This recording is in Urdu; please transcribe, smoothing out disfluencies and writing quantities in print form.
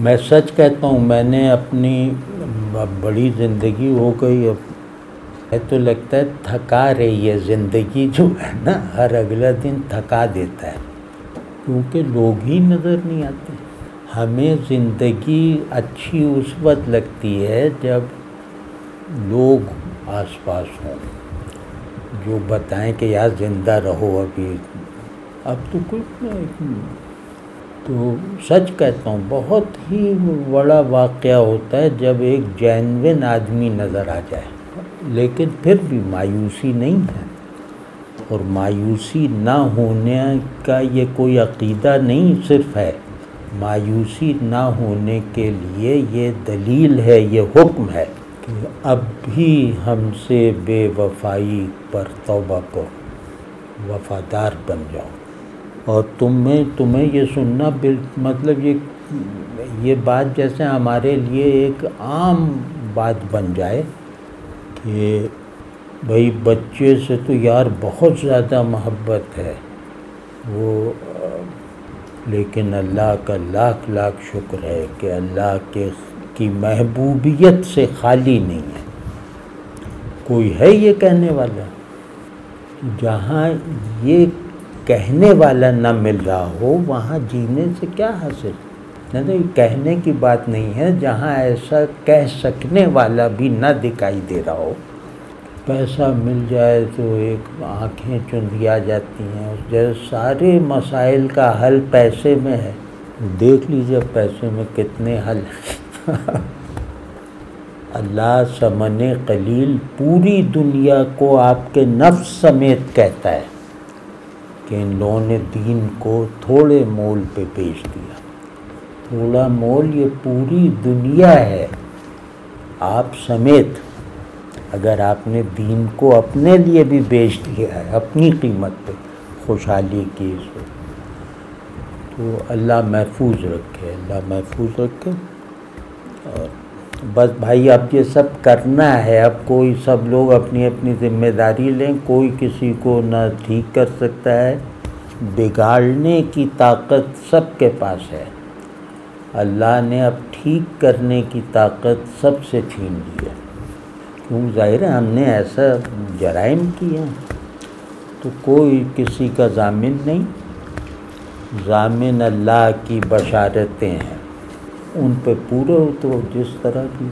میں سچ کہتا ہوں، میں نے اپنی بڑی زندگی ہو گئی، اب تو لگتا ہے تھکا رہی ہے زندگی، جو ہے نا ہر اگلا دن تھکا دیتا ہے، کیونکہ لوگ ہی نظر نہیں آتے۔ ہمیں زندگی اچھی اس وقت لگتی ہے جب لوگ آس پاس ہوں جو بتائیں کہ یار زندہ رہو ابھی، اب تو کچھ نہیں۔ تو سچ کہتا ہوں، بہت ہی بڑا واقعہ ہوتا ہے جب ایک جینوین آدمی نظر آ جائے، لیکن پھر بھی مایوسی نہیں ہے، اور مایوسی نہ ہونے کا یہ کوئی عقیدہ نہیں صرف ہے، مایوسی نہ ہونے کے لیے یہ دلیل ہے، یہ حکم ہے کہ اب بھی ہم سے بے وفائی پر توبہ کرو، وفادار بن جاؤ۔ اور تمہیں یہ سننا مطلب یہ بات جیسے ہمارے لیے ایک عام بات بن جائے کہ بھئی بچے سے تو یار بہت زیادہ محبت ہے وہ، لیکن اللہ کا لاکھ لاکھ شکر ہے کہ اللہ کی محبوبیت سے خالی نہیں ہے۔ کوئی ہے یہ کہنے والا؟ جہاں یہ کہنے والا نہ مل رہا ہو وہاں جینے سے کیا حاصل؟ نہیں، کہنے کی بات نہیں ہے، جہاں ایسا کہہ سکنے والا بھی نہ دکھائی دے رہا ہو۔ پیسہ مل جائے تو ایک آنکھیں چندھیا جاتی ہیں، جیسے سارے مسائل کا حل پیسے میں ہے۔ دیکھ لیجیے پیسے میں کتنے حل ہیں۔ اللہ ثمن قلیل پوری دنیا کو آپ کے نفس سمیت کہتا ہے کہ ان لوگوں نے دین کو تھوڑے مول پہ بیچ دیا۔ تھوڑا مول یہ پوری دنیا ہے آپ سمیت، اگر آپ نے دین کو اپنے لیے بھی بیچ دیا ہے اپنی قیمت پہ خوشحالی کی سے، تو اللہ محفوظ رکھے، اللہ محفوظ رکھے۔ اور بس بھائی اب یہ سب کرنا ہے، اب کوئی سب لوگ اپنی اپنی ذمہ داری لیں، کوئی کسی کو نہ ٹھیک کر سکتا ہے، بگاڑنے کی طاقت سب کے پاس ہے، اللہ نے اب ٹھیک کرنے کی طاقت سب سے چھین لی ہے، کیوں ظاہر ہے ہم نے ایسا جرائم کیے ہیں، تو کوئی کسی کا ضامن نہیں، ضامن اللہ کی بشارتیں ہیں، ان پہ پورے تو جس طرح کی